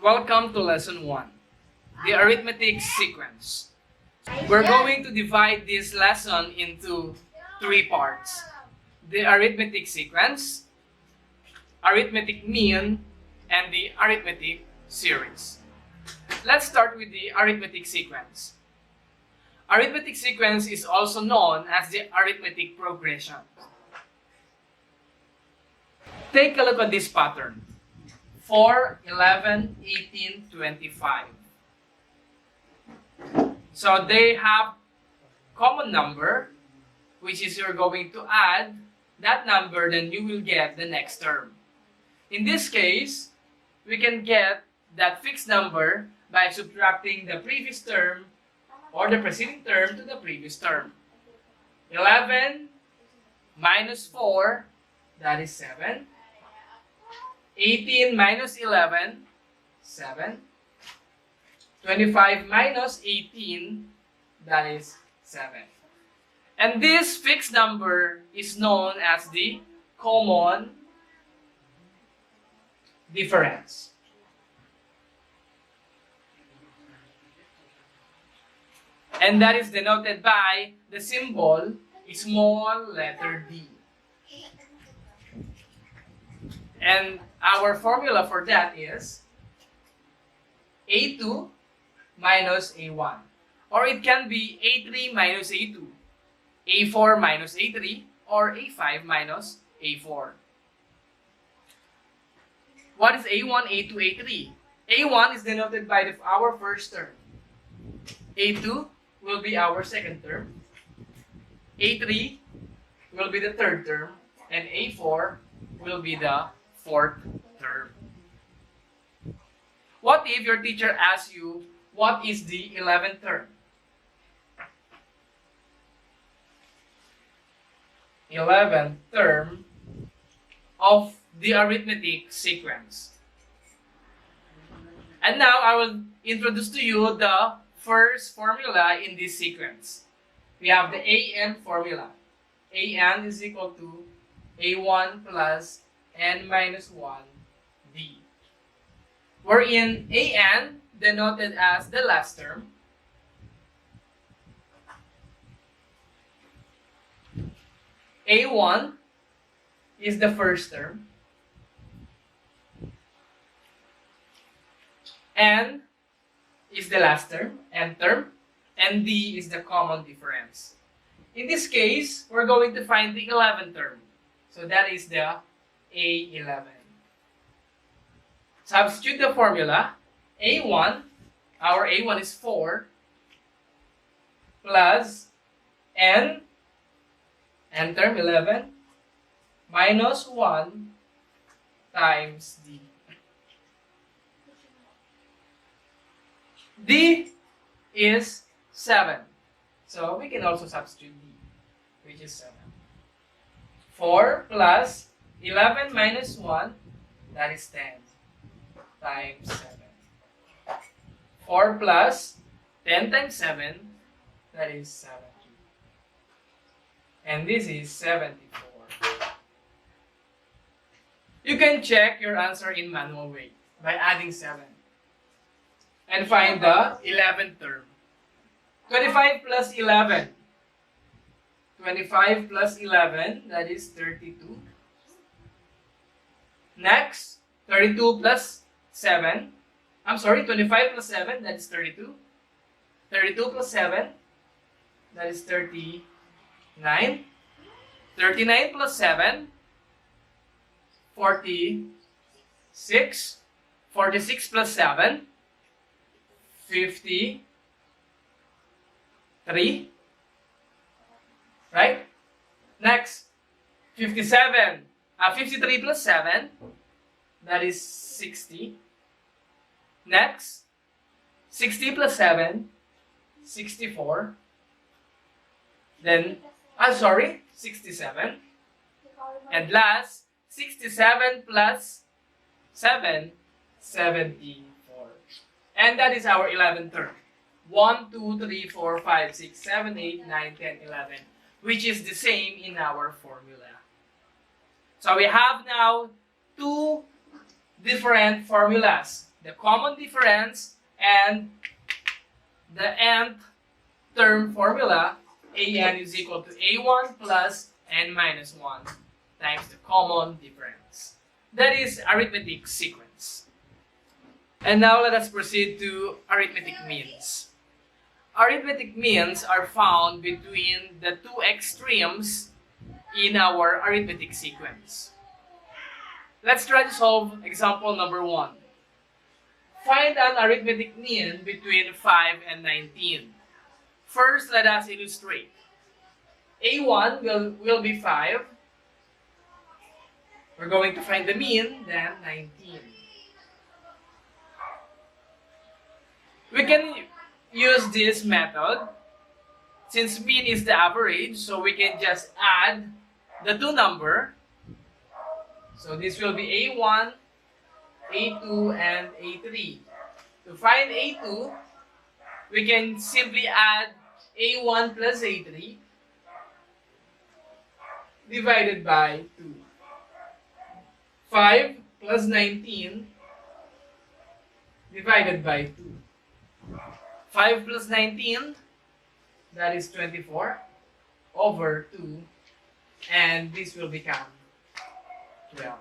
Welcome to Lesson 1, the Arithmetic Sequence. We're going to divide this lesson into 3 parts. The Arithmetic Sequence, Arithmetic Mean, and the Arithmetic Series. Let's start with the Arithmetic Sequence. Arithmetic Sequence is also known as the Arithmetic Progression. Take a look at this pattern. 4, 11, 18, 25. So they have common number, which is you're going to add that number, then you will get the next term. In this case, we can get that fixed number by subtracting the previous term or the preceding term to the previous term. 11 minus 4, that is 7. 18 minus 11, 7. 25 minus 18, that is 7. And this fixed number is known as the common difference. And that is denoted by the symbol small letter d. And our formula for that is A2 minus A1. Or it can be A3 minus A2, A4 minus A3, or A5 minus A4. What is A1, A2, A3? A1 is denoted by our first term. A2 will be our second term. A3 will be the third term. And A4 will be the fourth term. What if your teacher asks you, what is the 11th term? 11th term of the arithmetic sequence. And now I will introduce to you the first formula in this sequence. We have the AN formula. AN is equal to A1 plus n minus 1 d. Wherein AN denoted as the last term, A1 is the first term, N is the last term, nth term, and D is the common difference. In this case, we're going to find the 11th term. So that is the A11. Substitute the formula. A1, our A1 is 4, plus N term 11, minus 1 times D. D is 7. So we can also substitute D, which is 7. 4 plus 11 minus 1, that is 10, times 7. 4 plus 10 times 7, that is 70. And this is 74. You can check your answer in manual way by adding 7. And find the 11th term. 25 plus 11. 25 plus 11, that is 32. Next, 32 plus 7. 25 plus 7, that is 32. 32 plus 7, that is 39. 39 plus 7, 46. 46 plus 7, 53. Right? Next, 53 plus 7, that is 60. Next, 60 plus 7, 64. Then, 67. And last, 67 plus 7, 74. And that is our 11th term. 1, 2, 3, 4, 5, 6, 7, 8, 9, 10, 11. Which is the same in our formula. So we have now two different formulas. the common difference and the nth term formula, an is equal to a1 plus n minus 1 times the common difference. That is arithmetic sequence. And now let us proceed to arithmetic means. Arithmetic means are found between the two extremes in our arithmetic sequence. Let's try to solve example number 1. Find an arithmetic mean between 5 and 19. First, let us illustrate. A1 will be 5. We're going to find the mean, then 19. We can use this method. Since mean is the average, so we can just add the two numbers. So this will be A1, A2, and A3. To find A2, we can simply add A1 plus A3 divided by 2. 5 plus 19 divided by 2. 5 plus 19, that is 24, over 2, and this will become 12.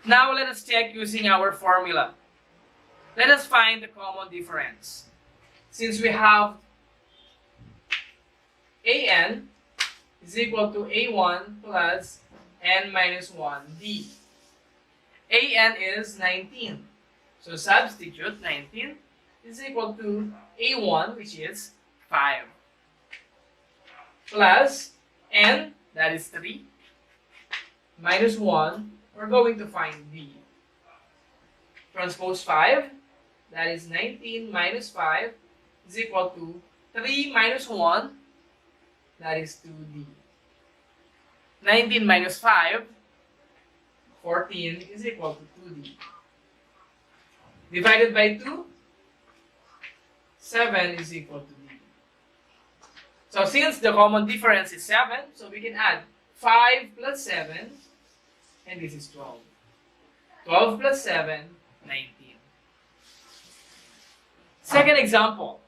Now let us check using our formula. Let us find the common difference. Since we have an is equal to a1 plus n minus 1d. An is 19. So substitute 19 is equal to a1, which is 5, plus n, that is 3, minus 1, we're going to find d. Transpose 5, that is 19 minus 5 is equal to 3 minus 1, that is 2d. 19 minus 5, 14 is equal to 2d. Divided by 2, 7 is equal to d. So since the common difference is 7, so we can add 5 plus 7, and this is 12. 12 plus 7, 19. Second example.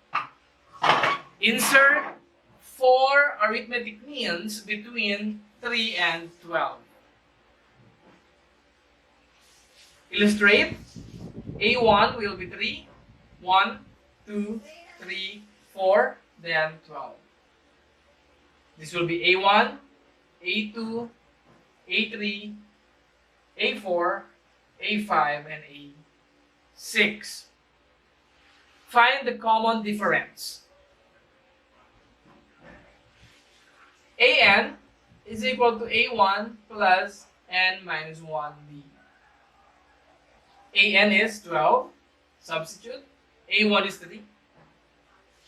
Insert 4 arithmetic means between 3 and 12. Illustrate. A1 will be 3. 1, 2, 3, 4, then 12. This will be A1, A2, A3, A4, A5, and A6. Find the common difference. An is equal to A1 plus n minus 1d. An is 12. Substitute. A1 is 3.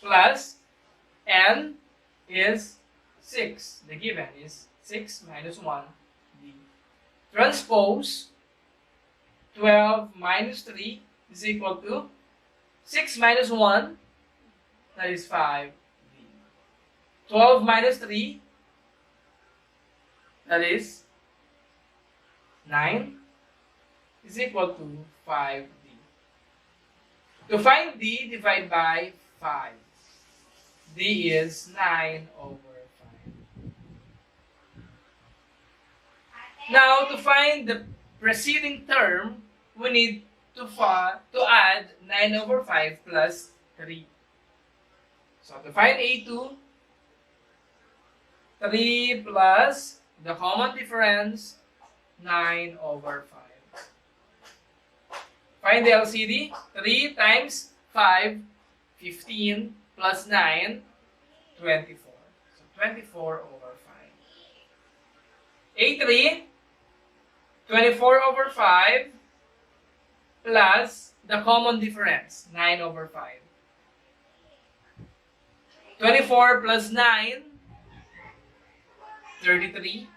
Plus n is 6. The given is 6 minus 1d. Transpose 12 minus 3 is equal to 6 minus 1, that is 5d. 12 minus 3, that is 9, is equal to 5d. To find d, divide by 5. d is 9 over 5. Now, to find the preceding term, we need to add 9 over 5 plus 3. So, to find A2, 3 plus the common difference, 9 over 5. Find the LCD. 3 times 5, 15, plus 9, 24. So, 24 over 5. A3, 24 over 5, plus the common difference, 9 over 5. 24 plus 9, 33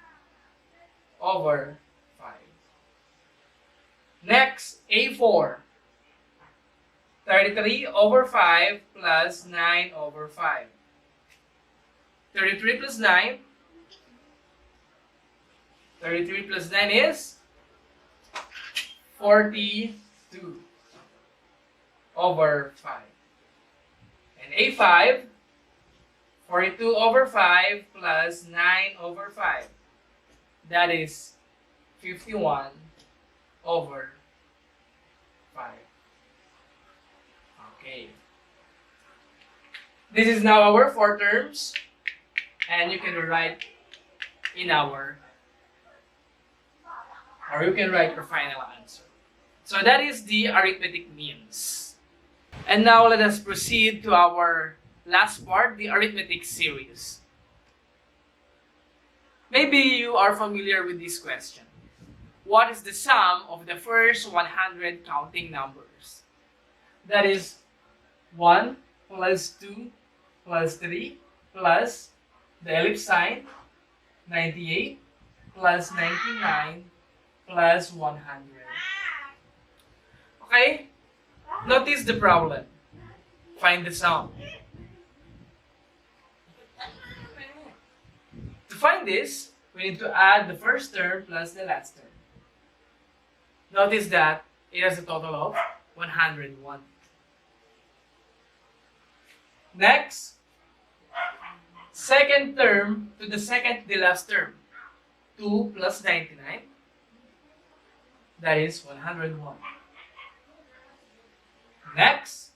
over 5. Next, A4. 33 over 5 plus 9 over 5. 33 plus 9. 33 plus 9 is 42. over 5. And A5, 42 over 5 plus 9 over 5. That is 51 over 5. Okay. This is now our 4 terms. And you can write in our, or you can write your final answer. So that is the arithmetic means. And now let us proceed to our last part, the arithmetic series. Maybe you are familiar with this question. What is the sum of the first 100 counting numbers? That is 1 plus 2 plus 3 plus the ellipse sign, 98 plus 99 plus 100. Okay? Notice the problem. Find the sum. To find this, we need to add the first term plus the last term. Notice that it has a total of 101. Next, second term to the second to the last term. 2 plus 99. That is 101. Next,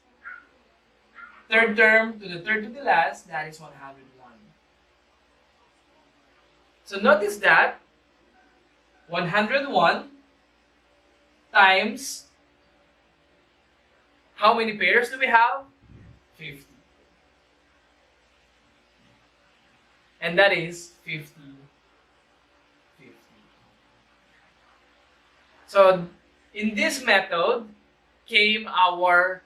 third term to the third to the last. That is 101. So notice that 101 times how many pairs do we have? 50. And that is 50. 50. So in this method came our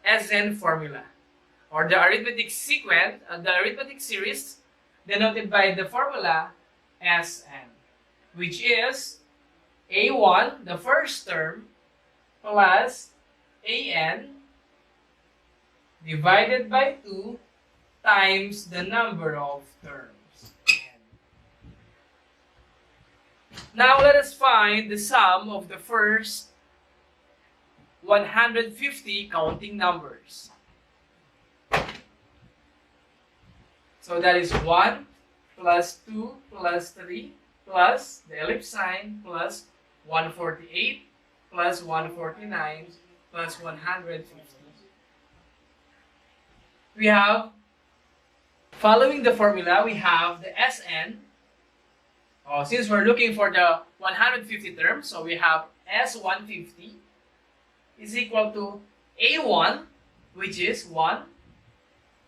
SN formula, or the arithmetic sequence, the arithmetic series denoted by the formula SN, which is A1, the first term, plus AN divided by 2 times the number of terms. Now let us find the sum of the first 150 counting numbers. So that is 1 plus 2 plus 3 plus the ellipse sign plus 148 plus 149 plus 150. We have, following the formula, we have the SN. Since we're looking for the 150 terms, so we have S150 is equal to A1, which is 1,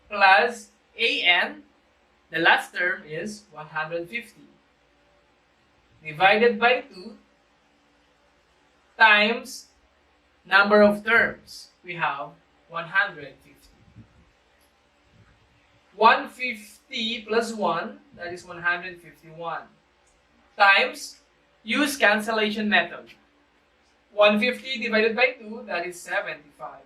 plus AN, the last term is 150, divided by 2 times number of terms. We have 150. 150 plus 1, that is 151, times, use cancellation method. 150 divided by 2, that is 75.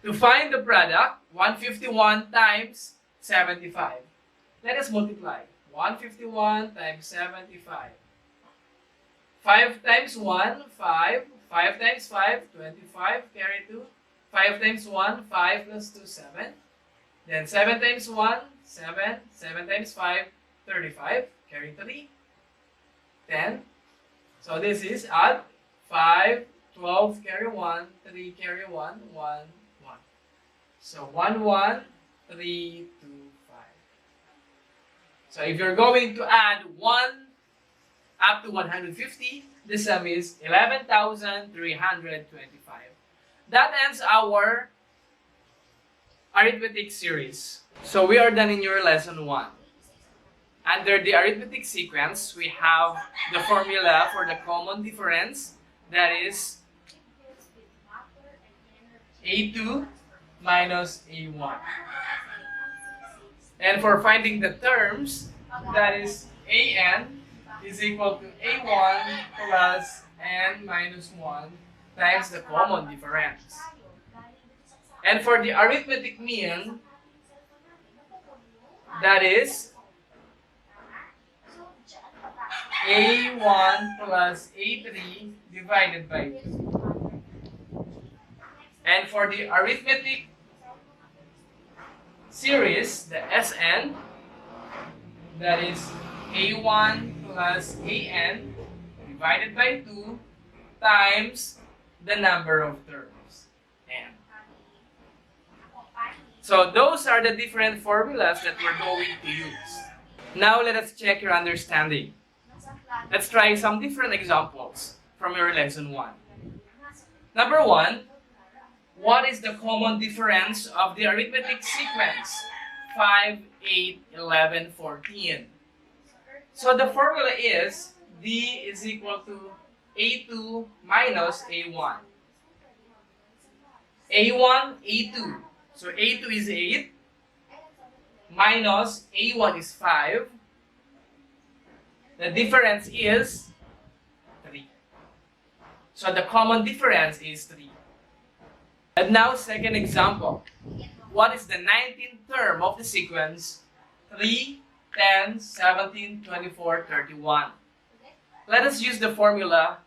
To find the product, 151 times 75. Let us multiply. 151 times 75. 5 times 1, 5. 5 times 5, 25. Carry 2. 5 times 1, 5 plus 2, 7. Then 7 times 1, 7. 7 times 5, 35. Carry 3. 10. So this is add 5, 12, carry 1, 3, carry 1, 1, 1. So 1, 1, 3, 2, 5. So if you're going to add 1 up to 150, the sum is 11,325. That ends our arithmetic series. So we are done in your lesson 1. Under the arithmetic sequence, we have the formula for the common difference, that is A2 minus A1. And for finding the terms, that is AN is equal to A1 plus N minus 1 times the common difference. And for the arithmetic mean, that is A1 plus A3 divided by 2. And for the arithmetic series, the SN, that is A1 plus AN divided by 2 times the number of terms, N. So those are the different formulas that we're going to use. Now let us check your understanding. Let's try some different examples from your lesson 1. Number 1, what is the common difference of the arithmetic sequence 5, 8, 11, 14? So the formula is D is equal to A2 minus A1. A1, A2. So A2 is 8 minus A1 is 5. The difference is 3. So the common difference is 3. And now second example. What is the 19th term of the sequence 3, 10, 17, 24, 31? Let us use the formula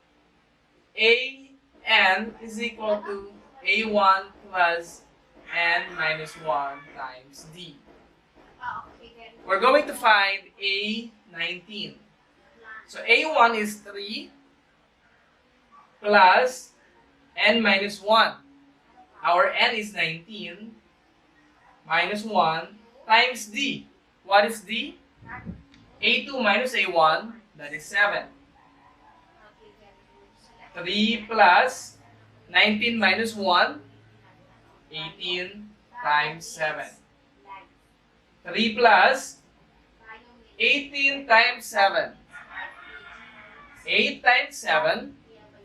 AN is equal to A1 plus N minus 1 times D. We're going to find A19. So A1 is 3 plus N minus 1. Our N is 19 minus 1 times D. What is D? A2 minus A1, that is 7. 3 plus 19 minus 1, 18 times 7. 3 plus 18 times 7. 8 times 7,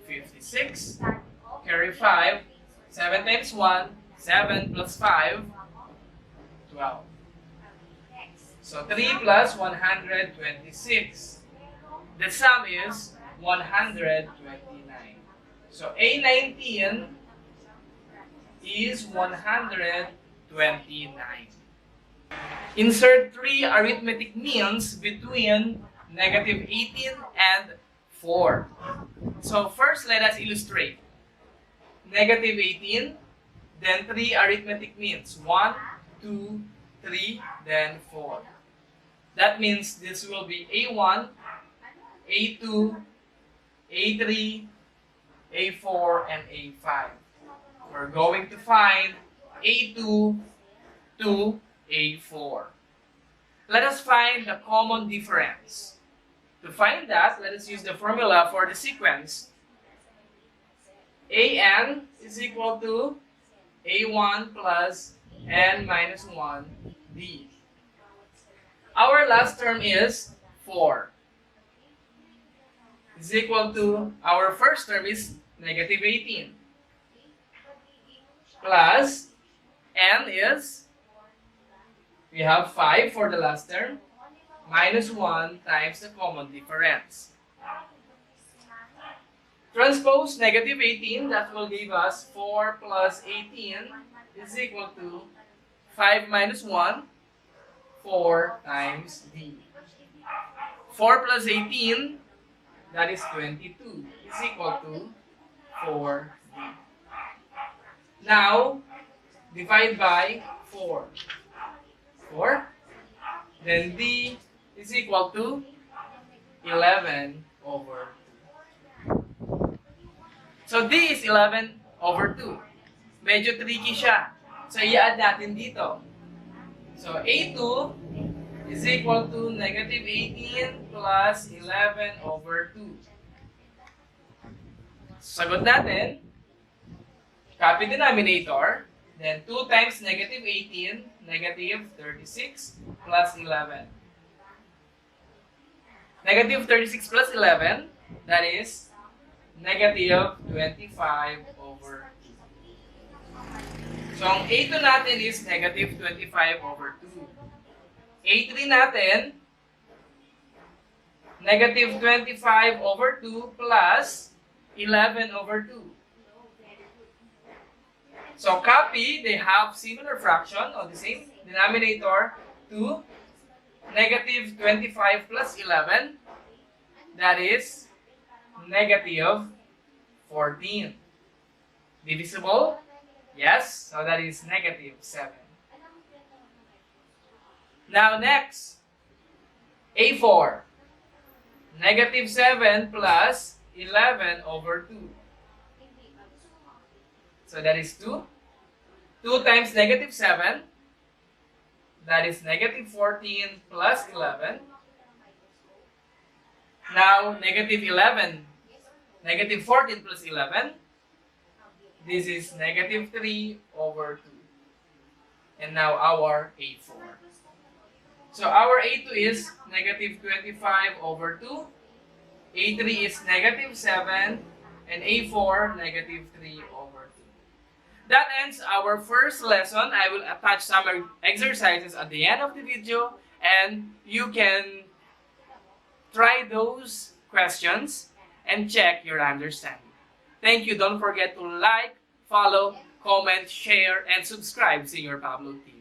56. Carry 5. 7 times 1, 7 plus 5, 12. So 3 plus 126. The sum is 129. So A19 is 129. Insert 3 arithmetic means between negative 18 and 4. So first let us illustrate. Negative 18, then 3 arithmetic means. 1, 2, 3, then 4. That means this will be A1, A2, A3, A4, and A5. We're going to find A2 to A4. Let us find the common difference. To find that, let us use the formula for the sequence. AN is equal to A1 plus N minus 1 D. Our last term is 4. Is equal to, our first term is negative 18. Plus, N is, we have 5 for the last term, minus 1 times the common difference. Transpose negative 18, that will give us 4 plus 18 is equal to 5 minus 1, 4 times D. 4 plus 18, that is 22, is equal to 4D. Now, divide by 4. 4. Then D is equal to 11 over 2. So D is 11 over 2. Medyo tricky siya. So i-add natin dito. So A2 is equal to negative 18 plus 11 over 2. Sagot natin, copy denominator, then 2 times negative 18, negative 36 plus 11. Negative 36 plus 11, that is negative 25 over 2. So ang A2 natin is negative 25 over 2. A3 natin, negative 25 over 2 plus 11 over 2. So copy, they have similar fraction on the same denominator to negative 25 plus 11, that is negative 14. Divisible Yes, so that is negative 7. Now next, A4. Negative 7 plus 11 over 2. So that is 2. 2 times negative 7. That is negative 14 plus 11. Now, negative 11. Negative 14 plus 11. This is negative 3 over 2. And now our A4. So our A2 is negative 25 over 2. A3 is negative 7. And A4, negative 3 over 2. That ends our first lesson. I will attach some exercises at the end of the video. And you can try those questions and check your understanding. Thank you. Don't forget to like, follow, comment, share, and subscribe to Senior Pablo TV.